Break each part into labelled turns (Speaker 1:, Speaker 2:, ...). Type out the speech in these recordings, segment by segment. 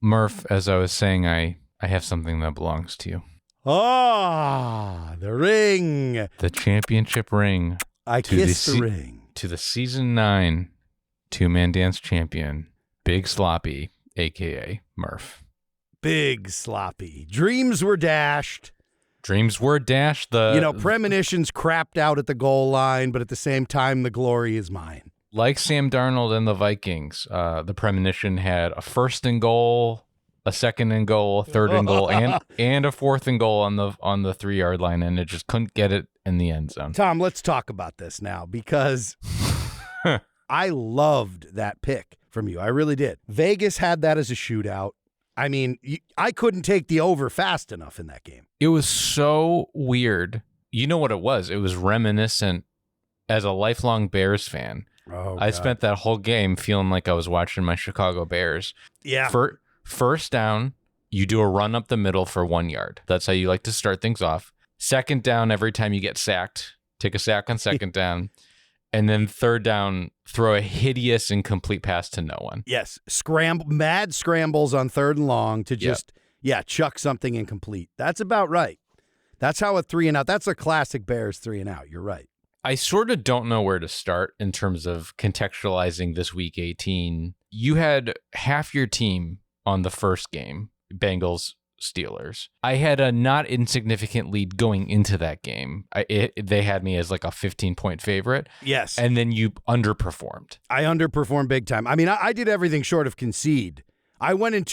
Speaker 1: Murf, as I was saying, I have something that belongs to you.
Speaker 2: Ah, the ring.
Speaker 1: The championship ring.
Speaker 2: I kissed the ring.
Speaker 1: To the season 9 two-man dance champion, Big Sloppy, a.k.a. Murf.
Speaker 2: Big Sloppy. Dreams were dashed.
Speaker 1: Dreams were dashed.
Speaker 2: Premonitions crapped out at the goal line, but at the same time, the glory is mine.
Speaker 1: Like Sam Darnold and the Vikings, the premonition had a first and goal, a second and goal, a third and goal, and a fourth and goal on the 3-yard line, and it just couldn't get it in the end zone.
Speaker 2: Tom, let's talk about this now because I loved that pick from you. I really did. Vegas had that as a shootout. I mean, I couldn't take the over fast enough in that game.
Speaker 1: It was so weird. You know what it was? It was reminiscent as a lifelong Bears fan.
Speaker 2: Oh,
Speaker 1: I spent that whole game feeling like I was watching my Chicago Bears.
Speaker 2: Yeah.
Speaker 1: First down, you do a run up the middle for 1 yard. That's how you like to start things off. Second down, every time you get sacked, take a sack on second down. And then third down, throw a hideous incomplete pass to no one.
Speaker 2: Yes. Mad scrambles on third and long to just, chuck something incomplete. That's about right. That's how a 3 and out. That's a classic Bears 3 and out. You're right.
Speaker 1: I sort of don't know where to start in terms of contextualizing this week 18. You had half your team on the first game, Bengals Steelers. I had a not insignificant lead going into that game. They had me as like a 15-point favorite.
Speaker 2: Yes.
Speaker 1: And then you underperformed.
Speaker 2: I underperformed big time. I mean, I did everything short of concede. I went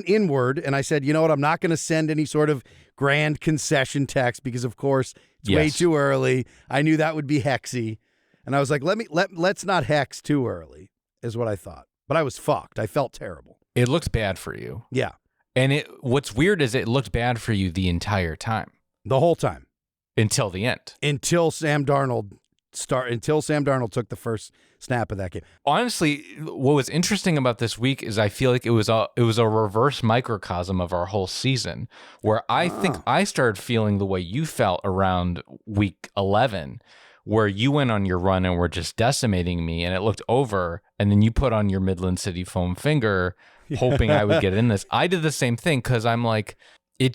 Speaker 2: inward and I said, you know what? I'm not going to send any sort of grand concession text because, of course, it's way too early. I knew that would be hexy. And I was like, let's not hex too early is what I thought. But I was fucked. I felt terrible.
Speaker 1: It looked bad for you.
Speaker 2: Yeah.
Speaker 1: And what's weird is it looked bad for you the entire time.
Speaker 2: The whole time.
Speaker 1: Until the end.
Speaker 2: Until Sam Darnold took the first snap of that game.
Speaker 1: Honestly, what was interesting about this week is I feel like it was a reverse microcosm of our whole season, where I think I started feeling the way you felt around week 11, where you went on your run and were just decimating me, and it looked over, and then you put on your Midland City foam finger, hoping I would get in this. I did the same thing because I'm like, it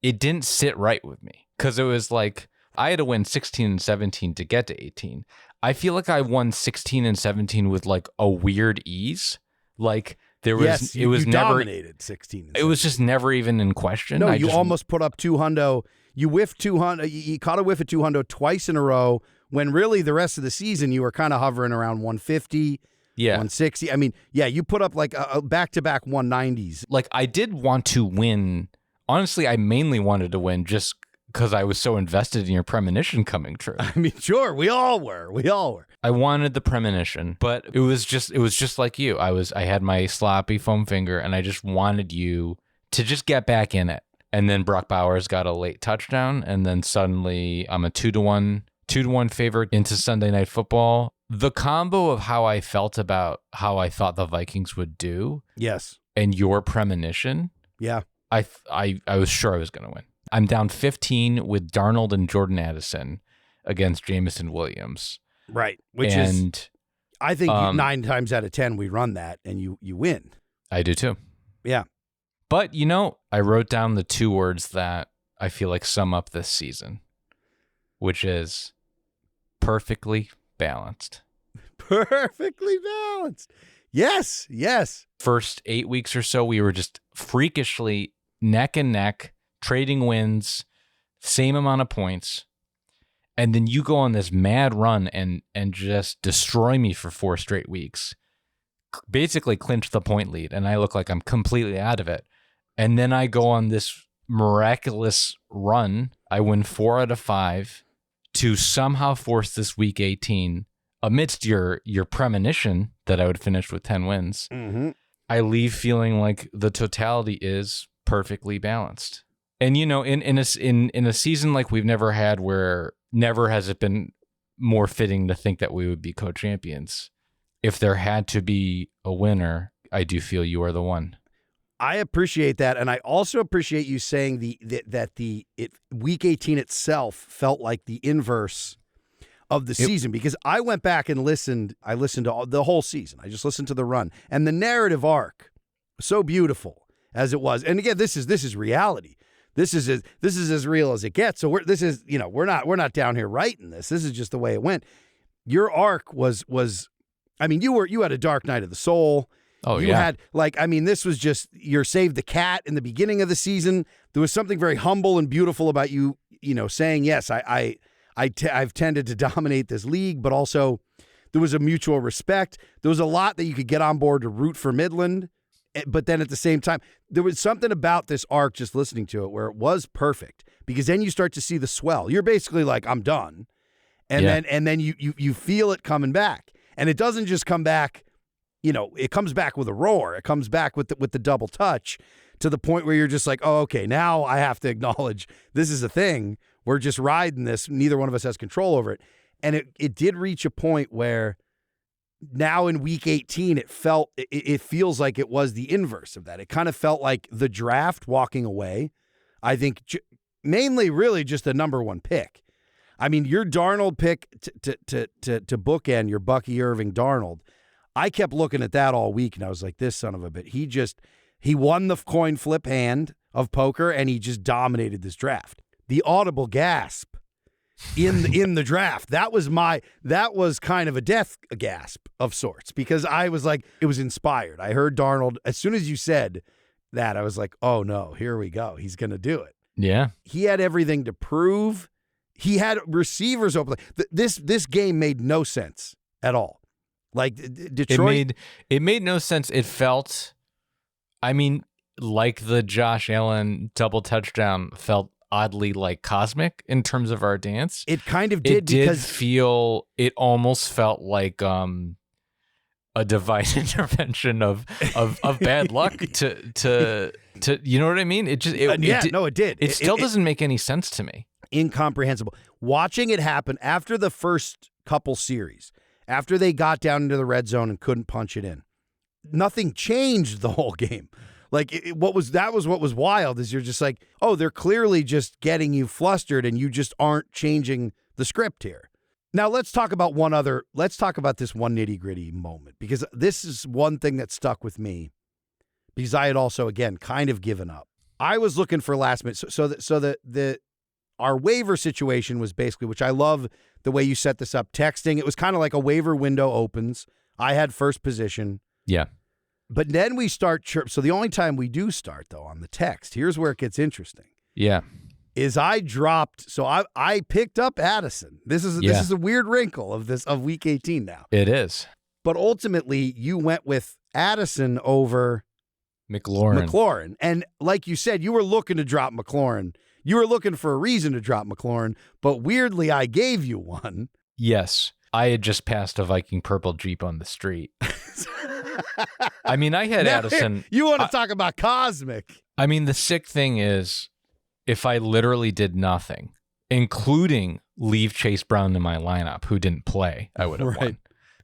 Speaker 1: didn't sit right with me because it was like I had to win 16 and 17 to get to 18. I feel like I won 16 and 17 with like a weird ease. Like there was,
Speaker 2: you
Speaker 1: never
Speaker 2: dominated 16. And 17.
Speaker 1: It was just never even in question.
Speaker 2: No, you almost put up 200. You whiffed 200. You caught a whiff at 200 twice in a row. When really the rest of the season you were kind of hovering around 150. Yeah. 160. I mean, you put up like a back-to-back 190s.
Speaker 1: Like I did want to win. Honestly, I mainly wanted to win just because I was so invested in your premonition coming true.
Speaker 2: I mean, sure, we all were.
Speaker 1: I wanted the premonition, but it was just like you. I had my sloppy foam finger and I just wanted you to just get back in it. And then Brock Bowers got a late touchdown and then suddenly I'm a 2-1 favorite into Sunday Night Football. The combo of how I felt about how I thought the Vikings would do.
Speaker 2: Yes.
Speaker 1: And your premonition.
Speaker 2: Yeah.
Speaker 1: I was sure I was going to win. I'm down 15 with Darnold and Jordan Addison against Jamison Williams.
Speaker 2: Right. I think 9 times out of 10 we run that and you win.
Speaker 1: I do too.
Speaker 2: Yeah.
Speaker 1: But, I wrote down the 2 words that I feel like sum up this season, which is perfectly balanced.
Speaker 2: Perfectly balanced. Yes.
Speaker 1: First 8 weeks or so, we were just freakishly neck and neck, trading wins, same amount of points. And then you go on this mad run and just destroy me for 4 straight weeks. Basically clinch the point lead, and I look like I'm completely out of it. And then I go on this miraculous run. I win 4 out of 5 to somehow force this week 18 amidst your premonition that I would finish with 10 wins.
Speaker 2: Mm-hmm.
Speaker 1: I leave feeling like the totality is perfectly balanced. And in a season like we've never had, where never has it been more fitting to think that we would be co-champions. If there had to be a winner, I do feel you are the one.
Speaker 2: I appreciate that, and I also appreciate you saying that week 18 itself felt like the inverse of the season, because I went back and listened. I listened to the whole season. I just listened to the run and the narrative arc so beautiful as it was. And again, this is reality. This is as real as it gets. So we're not down here writing this. This is just the way it went. Your arc was I mean, you had a dark night of the soul.
Speaker 1: Oh,
Speaker 2: you had this was just your Save the Cat in the beginning of the season. There was something very humble and beautiful about you, saying, yes, I've tended to dominate this league, but also there was a mutual respect. There was a lot that you could get on board to root for Midland. But then at the same time, there was something about this arc, just listening to it, where it was perfect, because then you start to see the swell. You're basically like, I'm done. And then you feel it coming back. And it doesn't just come back, it comes back with a roar. It comes back with the double touch, to the point where you're just like, oh, okay, now I have to acknowledge this is a thing. We're just riding this. Neither one of us has control over it. And it did reach a point where now in week 18, it feels like it was the inverse of that. It kind of felt like the draft walking away. I think mainly really just the number one pick. I mean, your Darnold pick to bookend your Bucky Irving Darnold, I kept looking at that all week, and I was like, this son of a bitch. He won the coin flip hand of poker, and he just dominated this draft. The audible gasp in the draft, that was kind of a death gasp of sorts, because I was like, it was inspired. I heard Darnold, as soon as you said that, I was like, oh no, here we go. He's going to do it.
Speaker 1: Yeah.
Speaker 2: He had everything to prove. He had receivers open. This game made no sense at all. Like Detroit,
Speaker 1: it made no sense. It felt, like the Josh Allen double touchdown felt oddly like cosmic in terms of our dance.
Speaker 2: It kind of did.
Speaker 1: It almost felt like a divine intervention of bad luck to you know what I mean? It did. It still doesn't make any sense to me.
Speaker 2: Incomprehensible. Watching it happen after the first couple series, after they got down into the red zone and couldn't punch it in, nothing changed the whole game. Like what was wild is you're just like, oh, they're clearly just getting you flustered, and you just aren't changing the script here. Now let's talk about this one nitty-gritty moment, because this is one thing that stuck with me, because I had also, again, kind of given up. I was looking for last minute. So our waiver situation was basically, which I love the way you set this up, texting. It was kind of like a waiver window opens. I had first position.
Speaker 1: Yeah.
Speaker 2: But then we start So the only time we do start, though, on the text, here's where it gets interesting.
Speaker 1: Yeah.
Speaker 2: Is I dropped. So I picked up Addison. This is a weird wrinkle of week 18 now.
Speaker 1: It is.
Speaker 2: But ultimately, you went with Addison over McLaurin. And like you said, you were looking to drop McLaurin. You were looking for a reason to drop McLaurin, but weirdly, I gave you one.
Speaker 1: Yes. I had just passed a Viking purple Jeep on the street. I had Addison.
Speaker 2: You want to talk about cosmic.
Speaker 1: The sick thing is, if I literally did nothing, including leave Chase Brown in my lineup, who didn't play, I would have won.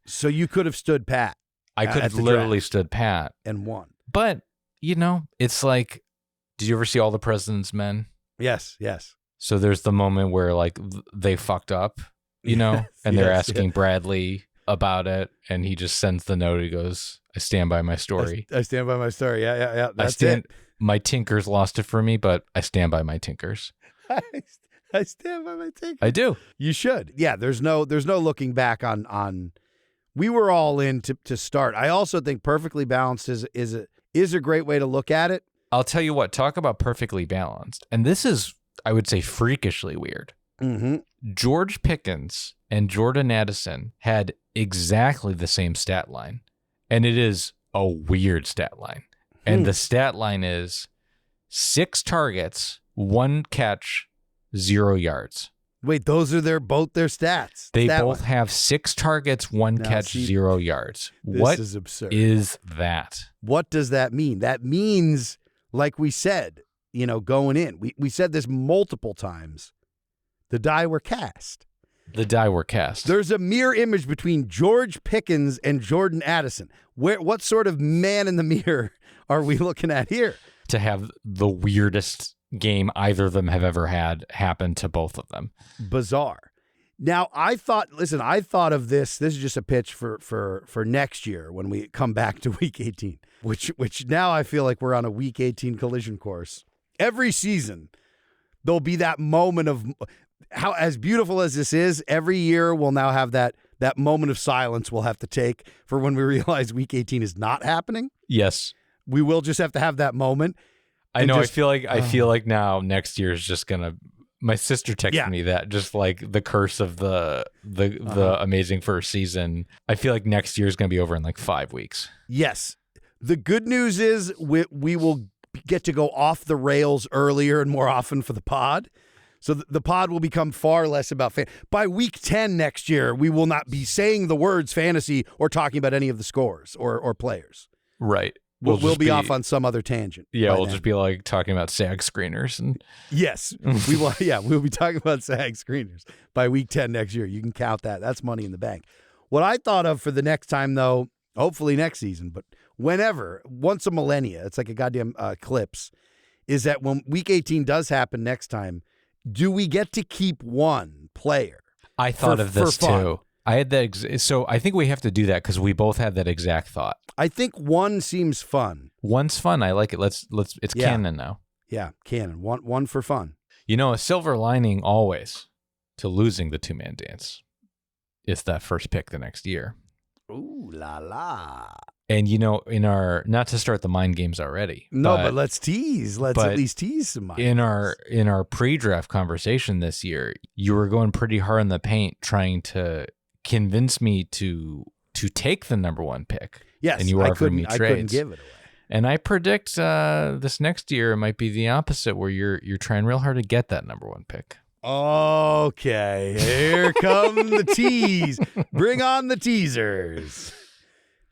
Speaker 2: So you could have stood pat.
Speaker 1: I could have literally stood pat.
Speaker 2: And won.
Speaker 1: But, it's like, did you ever see All the President's Men?
Speaker 2: Yes.
Speaker 1: So there's the moment where, like, they fucked up, and they're asking Bradley about it, and he just sends the note. He goes, I stand by my story.
Speaker 2: I stand by my story. Yeah. That's it.
Speaker 1: My Tinkers lost it for me, but I stand by my Tinkers.
Speaker 2: I stand by my Tinkers.
Speaker 1: I do.
Speaker 2: You should. Yeah, there's no looking back on we were all in to start. I also think perfectly balanced is a great way to look at it.
Speaker 1: I'll tell you what, talk about perfectly balanced. And this is, I would say, freakishly weird.
Speaker 2: Mm-hmm.
Speaker 1: George Pickens and Jordan Addison had exactly the same stat line. And it is a weird stat line. And the stat line is 6 targets, 1 catch, 0 yards.
Speaker 2: Wait, those are both their stats.
Speaker 1: They both have 6 targets, 1 catch, 0 yards. What
Speaker 2: is absurd.
Speaker 1: Is that?
Speaker 2: What does that mean? That means, like we said, going in, we said this multiple times, the die were cast.
Speaker 1: There's
Speaker 2: a mirror image between George Pickens and Jordan Addison. What sort of man in the mirror are we looking at here?
Speaker 1: To have the weirdest game either of them have ever had happen to both of them.
Speaker 2: Bizarre. Now, I thought of this is just a pitch for next year when we come back to week 18, which now I feel like we're on a week 18 collision course. Every season, there'll be that moment of how, as beautiful as this is, every year we'll now have that moment of silence we'll have to take for when we realize week 18 is not happening.
Speaker 1: Yes.
Speaker 2: We will just have to have that moment.
Speaker 1: I know. I feel like now next year is just going to, my sister texted me that, just like the curse of the amazing first season. I feel like next year is going to be over in like 5 weeks.
Speaker 2: Yes. The good news is we will get to go off the rails earlier and more often for the pod. So the pod will become far less about by week 10 next year, we will not be saying the words fantasy or talking about any of the scores or players.
Speaker 1: Right.
Speaker 2: We'll be off on some other tangent.
Speaker 1: Yeah, we'll just be like talking about SAG screeners. And
Speaker 2: yes, we will. Yeah, we'll be talking about SAG screeners by week 10 next year. You can count that. That's money in the bank. What I thought of for the next time, though, hopefully next season, but whenever, once a millennia, it's like a goddamn eclipse, is that when week 18 does happen next time, do we get to keep one player?
Speaker 1: I thought of this too. I had that. So I think we have to do that because we both had that exact thought.
Speaker 2: I think one seems fun.
Speaker 1: One's fun. I like it. Let's. It's canon now.
Speaker 2: Yeah, canon. One for fun.
Speaker 1: You know, a silver lining always to losing the 2-man dance is that first pick the next year.
Speaker 2: Ooh la la.
Speaker 1: And you know, in our, not to start the mind games already.
Speaker 2: No, but let's tease. Let's at least tease some mind
Speaker 1: in
Speaker 2: games.
Speaker 1: In our pre-draft conversation this year, you were going pretty hard in the paint trying to convince me to take the number 1 pick.
Speaker 2: Yes,
Speaker 1: and you were offering me trades.
Speaker 2: I couldn't give it away.
Speaker 1: And I predict this next year it might be the opposite, where you're trying real hard to get that number 1 pick.
Speaker 2: Okay, here come the tease. Bring on the teasers.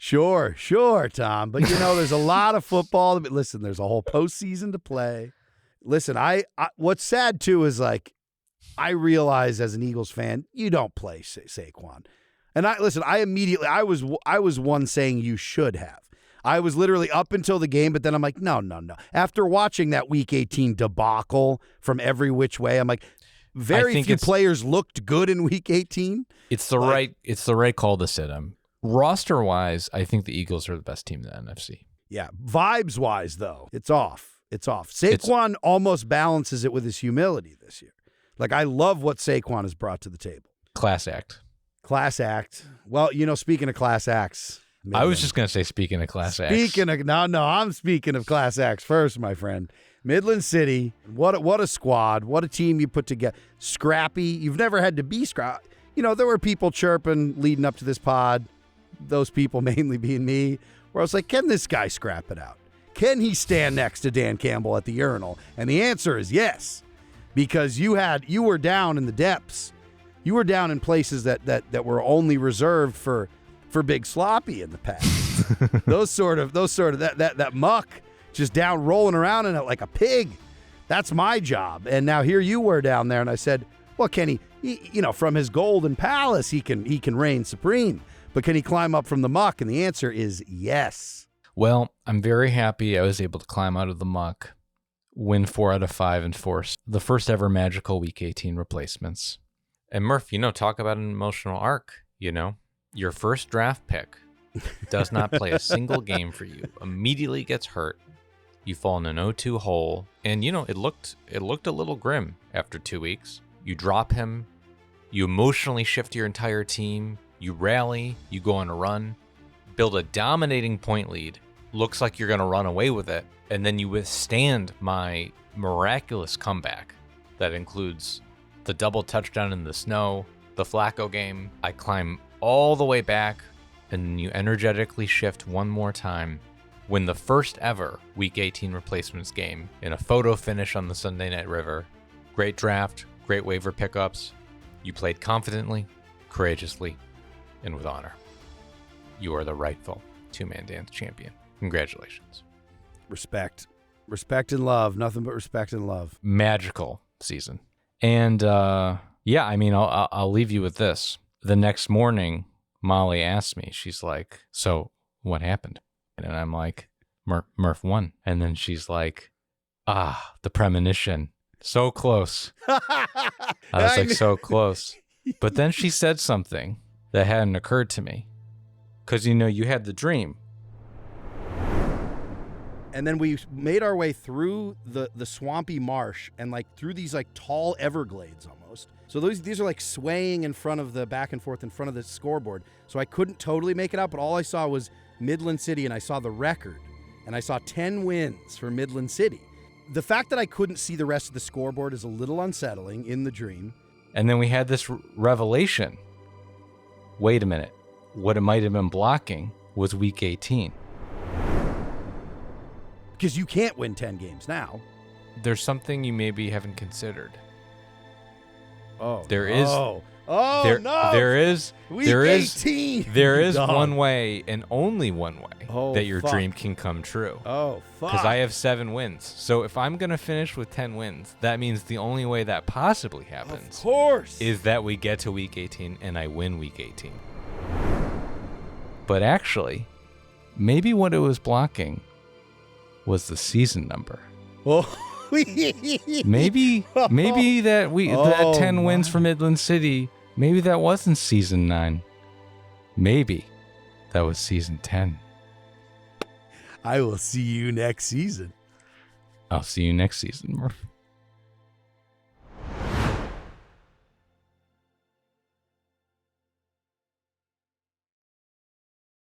Speaker 2: Sure, Tom. But, you know, there's a lot of football. Listen, there's a whole postseason to play. Listen, I what's sad, too, is, like, I realize as an Eagles fan, you don't play Saquon. And I was one saying you should have. I was literally up until the game, but then I'm like, no. After watching that Week 18 debacle from every which way, I'm like, very few players looked good in Week 18.
Speaker 1: It's the right call to sit him. Roster-wise, I think the Eagles are the best team in the NFC.
Speaker 2: Yeah, vibes-wise, though, it's off. Saquon almost balances it with his humility this year. Like, I love what Saquon has brought to the table.
Speaker 1: Class act.
Speaker 2: Well, you know, speaking of class acts.
Speaker 1: Midland. I was just going to say speaking of class acts.
Speaker 2: I'm speaking of class acts first, my friend. Midland City, what a squad. What a team you put together. Scrappy. You've never had to be scrappy. You know, there were people chirping leading up to this pod, those people mainly being me, where I was like, can this guy scrap it out? Can he stand next to Dan Campbell at the urinal? And the answer is yes, because you were down in the depths. You were down in places that were only reserved for Big Sloppy in the past. those sort of that muck just down rolling around in it like a pig. That's my job. And now here you were down there, and I said, well, can he you know, from his golden palace, he can reign supreme. But can he climb up from the muck? And the answer is yes.
Speaker 1: Well, I'm very happy I was able to climb out of the muck, win 4 out of 5, and force the first ever magical Week 18 replacements. And Murf, you know, talk about an emotional arc, you know. Your first draft pick does not play a single game for you, immediately gets hurt. You fall in an 0-2 hole, and, you know, it looked a little grim after 2 weeks. You drop him, you emotionally shift your entire team, you rally, you go on a run, build a dominating point lead, looks like you're going to run away with it, and then you withstand my miraculous comeback that includes the double touchdown in the snow, the Flacco game. I climb all the way back, and then you energetically shift one more time, win the first ever Week 18 replacements game in a photo finish on the Sunday Night River. Great draft, great waiver pickups. You played confidently, courageously, and with honor. You are the rightful 2-man dance champion. Congratulations.
Speaker 2: Respect and love. Nothing but respect and love.
Speaker 1: Magical season. And yeah, I mean, I'll leave you with this. The next morning, Molly asked me, she's like, so what happened? And I'm like, Murf won. And then she's like, the premonition. So close. I was like, so close. But then she said something that hadn't occurred to me. Because, you had the dream.
Speaker 2: And then we made our way through the swampy marsh and through these tall Everglades almost. So these are swaying in front of back and forth in front of the scoreboard. So I couldn't totally make it out, but all I saw was Midland City, and I saw the record, and I saw 10 wins for Midland City. The fact that I couldn't see the rest of the scoreboard is a little unsettling in the dream.
Speaker 1: And then we had this revelation. Wait a minute. What it might have been blocking was week 18.
Speaker 2: Because you can't win 10 games now.
Speaker 1: There's something you maybe haven't considered.
Speaker 2: Oh,
Speaker 1: there is.
Speaker 2: no.
Speaker 1: There is.
Speaker 2: Week
Speaker 1: there is.
Speaker 2: 18.
Speaker 1: There is
Speaker 2: Dog.
Speaker 1: one way and only one way that your
Speaker 2: fuck.
Speaker 1: dream can come true.
Speaker 2: Oh, fuck.
Speaker 1: Because I have 7 wins. So if I'm going to finish with 10 wins, that means the only way that possibly happens
Speaker 2: of course.
Speaker 1: is that we get to week 18 and I win week 18. But actually, maybe what it was blocking was the season number.
Speaker 2: Oh.
Speaker 1: maybe that 10 wins for Midland City, maybe that wasn't season 9. Maybe that was season 10.
Speaker 2: I will see you next season.
Speaker 1: I'll see you next season, Murf.